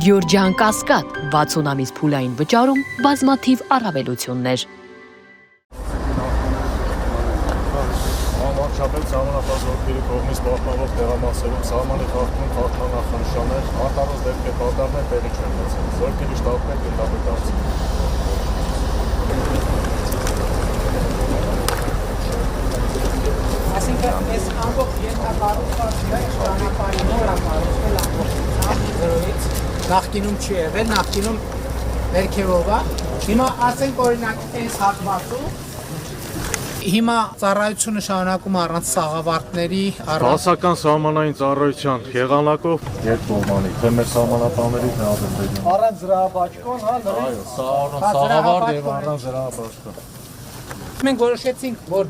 Գյորջյան Կասկադ 60 ամիս փուլային վճարում բազմաթիվ առավելություններ։ Անվարչապետ սահմանապահների կողմից պահպանվող տեղամասերում սահմանի խախտում խախտանախանշաններ, արտարոց դեպքեր պատահներ տեղի չեն ունեցել։ Զորքերի շտաբներ գնդապետ դարձել։ Այսինքն այս ամբողջ ենթակառուցվածքը ճանապարհի նորակառուցվել ամբողջությամբ նախկինում չի եղել, նախկինում ներքևով է։ Հիմա ասենք օրինակ այս հատվածում հիմա ծառայությունը շարունակում առանց սաղավարտների, Բասական սահմանային ծառայության եղանակով երկկողմանի, թե մեր սահմանապահների թե Ադրբեջանի։ առանց զրահաբաճկոն, հա, Այո, սաղավարտ եւ առանց զրահաբաճկոն։ Մենք որոշեցինք, որ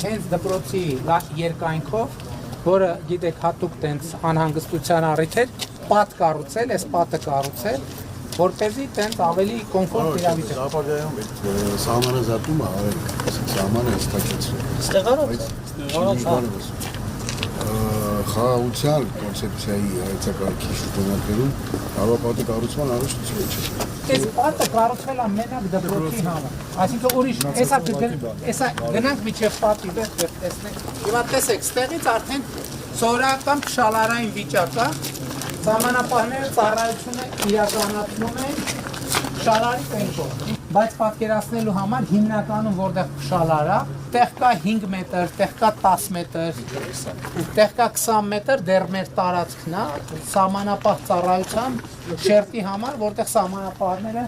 հենց դպրոցի երկայնքով, որը գիտեք հատուկ տենց անհանգստության առիթ էր, պատ կառուցել, այս պատը կառուցել, որպեսզի տենց ավելի կոմֆորտ իրավիճակ։ Սահմանը զատումը արել, սահմանը հստակեցրել։ Ստեղարոց։ Խաղաղության կոնցեպցիայի հայեցակարգի շրջանակներում հավապատի կառուցման առաջնություն չէ։ Այս պատը կառուցվել է մենակ դպրոցի համար։ Այսինքն ուրիշ, հեսա գնանք միջև պատի վեր տեսնենք։ Հիմա տեսեք, ստեղից արդեն սովորական փշալարային վիճակ է։ Սահմանապահները ծառայությունը իրականացնում են փշալարի տեմպով։ Բայց պատկերացնելու համար հիմնականում որտեղ փշալար է, տեղ կա 5 մետր, տեղ կա 10 մետր, տեղ կա 20 մետր դեռ մեր տարածքն է, սահմանապահ ծառայության շերտի համար, որտեղ սահմանապահները,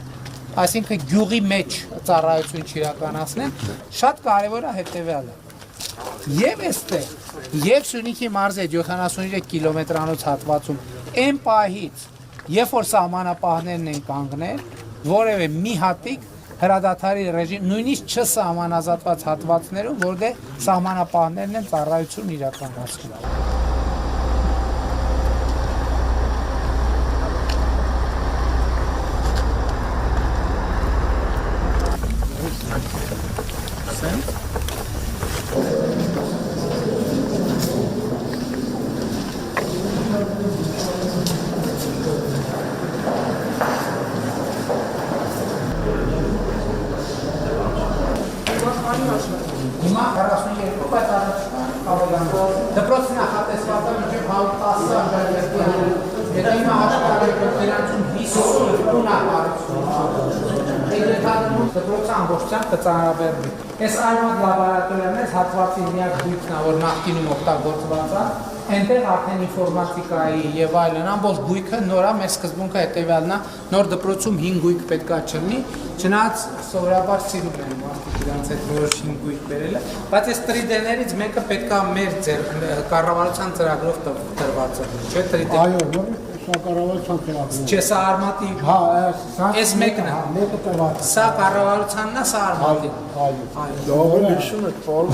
այսինքն գյուղի մեջ ծառայություն չիրականացնեն, շատ կարևոր է հետևյալը։ Եվ այստեղ, եւ Սյունիքի մարզի 73 կիլոմետրանոց հատվածում այն պահից, երբ որ սահմանապահներն են կանգնել, որևէ մի հատիկ հրադադարի ռեժիմ, նույնիսկ չսահմանազատված հատվածներում, որտեղ սահմանապահներն են ծառայություն իրականացնում։ Հիմա 42 բայց առաջկան ավելանալ։ Դպրոցի նախատեսված է մինչև 110 աժարյակի համար։ Եթե հիմա աշխարհում դրանցում 50 տունակառուցում։ Դպրոցը ամբողջությամբ կծանրաբեռնվի։ Այս այլմատ լաբորատորիաներից հատվածի միակ գույքն է, որ նախկինում օգտագործված է, այնտեղ արդեն ինֆորմատիկայի եւ այլն ամբողջ գույքը նորա մեր սկզբունքը հետեւյալն է, նոր դպրոցում 5 գույք պետքա չլինի, չնայած սովորաբար սիրում են մարդիկ իրանց այդ որոշ 5 գույք բերելը, բայց այս 3D-ներից մեկը պետքա մեր կառավարության ծրագրով տրված է, չէ՞ 3D։ Այո, սա կառավարության ծրագրով։ Չէ, սա արմատի։ Հա, այս մեկն է։ մեկը տրված։ Սա կառավարությանն է, սա արմատի։ Այո։ Լավ է հիշում եք, պարոն,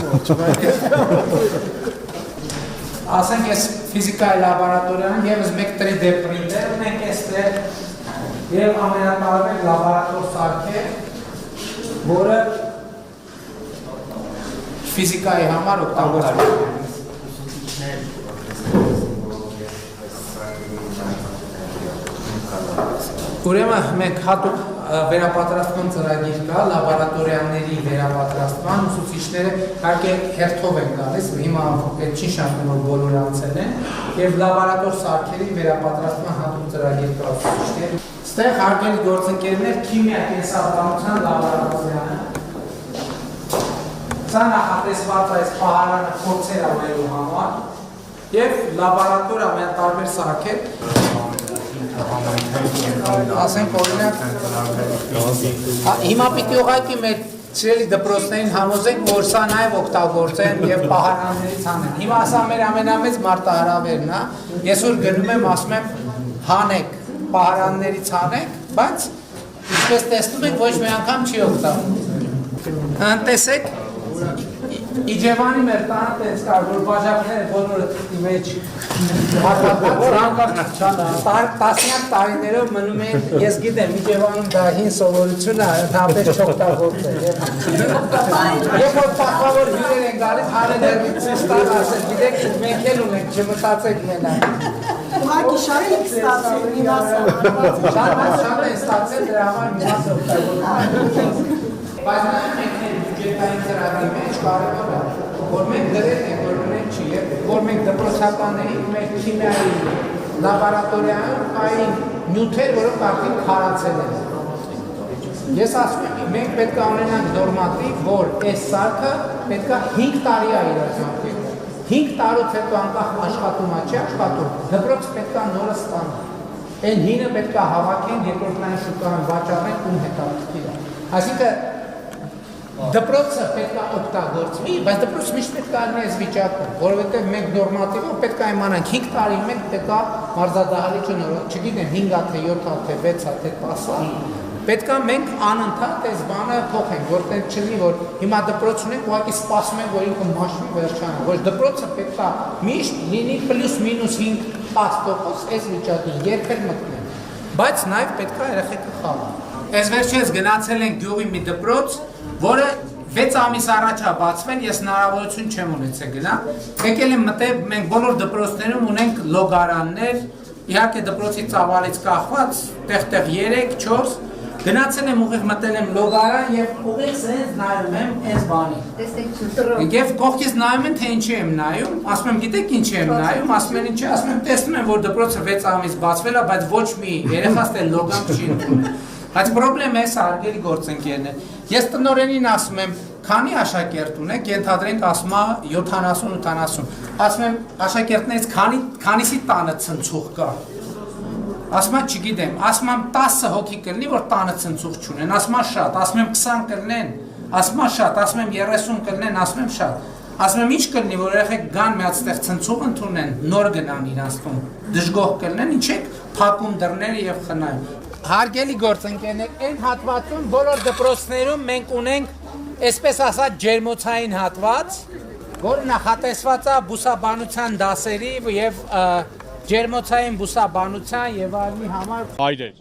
ասենք այս ֆիզիկայի լաբորատորիան եւս մեկ 3D պրինտեր ունենք այստեղ եւ ամենատարբեր լաբորատոր սարքեր, որը ֆիզիկայի համար օգտագործվում է։ Ուրեմն մենք հատուկ վերապատրաստման ծրագիր կա, լաբորատորիաների վերապատրաստման, ուսուցիչները իհարկե հերթով են գալիս, հիմա այդ չի շարունակում որ բոլորը անցել են, եւ լաբորատոր սարքերի վերապատրաստման հատուկ ծրագիր կա ուսուցիչների։ Ստեղ հարգելի գործընկերներ, քիմիա կենսաբանության լաբորատորիան։ Սա նախատեսված այս պահարանը փորձեր անելու համար եւ լաբորատոր ամենատարբեր սարքեր ասենք օրինակ հիմա պիտի ուղղակի մեր սիրելի դպրոցներին համոզենք, որ սա նաև օգտագործեն եւ պահարաններից անեն։ Հիմա սա մեր ամենամեծ մարտահրավերն է։ Ես որ գնում եմ, ասում եմ հանեք, պահարաններից հանեք, բայց ինչպես տեսնում եք, ոչ մի անգամ չի օգտագործվում։ Տեսեք, Իջևանի մեր տանը տենց կար, որ բաժակները բոլորը մեջ տասնյակ տարիներով մնում են, ես գիտեմ, Իջևանում դա հին սովորություն է, հապես չօգտագործել։ Երբ որ պահավոր հյուրեր են գալիս, հանելերից ստան ասել, գիտեք, մենք էլ ունենք, չմտածեք մենակ։ Ուղղակի շատ ստացել մի մասը Շատ է ստացել դրա համար մի մասը օգտագործում։ Բայց մենք բյուջետային ծրագրի մեջ կարևոր է, որ մենք դրել ենք, որ մենք չի, որ մենք դպրոցական էինք, մեր քիմիայի լաբորատորիայում կային նյութեր, որոնք արդեն քարացել են։ Ես ասում եմ, մենք պետք է ունենանք նորմատիվ, որ այս սարքը պետք է 5 տարի է իրականացնել։ 5 տարուց հետո անկախ աշխատում է, չի աշխատում, դպրոցը պետք է նորը ստանա։ Այն հինը պետք է հավաքեն, երկրորդային շուկայում վաճառեն ու հետաքրքիր է։ Այսինքն դպրոցը պետք է օգտագործվի, բայց դպրոցը միշտ պետք է լինի այս վիճակում, որովհետև մենք նորմատիվով պետք է իմանանք 5 տարի մենք պետք է մարզադահլիճը նորմալ, չգիտեմ 5-ա թե 7-ա թե 6-ա թե 10-ա, պետք է մենք անընդհատ այս բանը փոխենք, որտեղ չլինի, որ հիմա դպրոց ունենք, ուղղակի սպասում ենք, որ ինքը մաշվի վերջանա, ոչ դպրոցը պետք է միշտ լինի պլյուս մինուս 5-10% այս վիճակի, երբեք մտնեն, բայց նաև պետք է երեխեքը խաղան։ Այս վերջերս գնացել ենք գյուղի մի դպրոց, որը 6 ամիս առաջ է բացվել, ես հնարավորություն չեմ ունեցել գնալ։ Եկել եմ մտել, մենք բոլոր դպրոցներում ունենք լոգարաններ, իհարկե դպրոցի ծավալից կախված, տեղ-տեղ 3-4, գնացել եմ ուղիղ մտել եմ լոգարան եւ ուղիղ սենց նայում եմ այս բանի։ Եվ կողքից նայում են, թե ինչի եմ նայում, ասում եմ, գիտեք ինչի եմ նայում, ասում են ինչի, ասում եմ, տեսնում եմ, որ դպրոցը 6 ամիս բացվել է, բայց ոչ մի երեխաս դե լոգան չի ընդունել։ Բայց պրոբլեմը է սա արգելի գործընկերներ։ Ես տնօրենին ասում եմ, քանի աշակերտ ունեք, ենթադրենք ասում է 70-80, ասում եմ աշակերտներից քանիսի տանը ցնցուղ կա։ Ասում եմ չգիտեմ, ասում եմ 10 հոգի կլինի, որ տանը ցնցուղ չունեն, ասում եմ շատ, ասում եմ 20 կլինեն, ասում եմ շատ, ասում եմ 30 կլինեն, ասում եմ շատ։ Ասում եմ ինչ կլինի, որ երեխեք գան մի հատ ստեղ ցնցուղ ընդունեն, նոր գնան իրանց տուն, դժգոհ կլինեն, ինչ եք փակում դռները եւ խնայում։ Հարգելի գործընկերներ, այն հատվածում բոլոր դպրոցներում մենք ունենք, այսպես ասած, ջերմոցային հատված, որը նախատեսված է բուսաբանության դասերի եւ ջերմոցային բուսաբանության եւ այլնի համար Հայրեր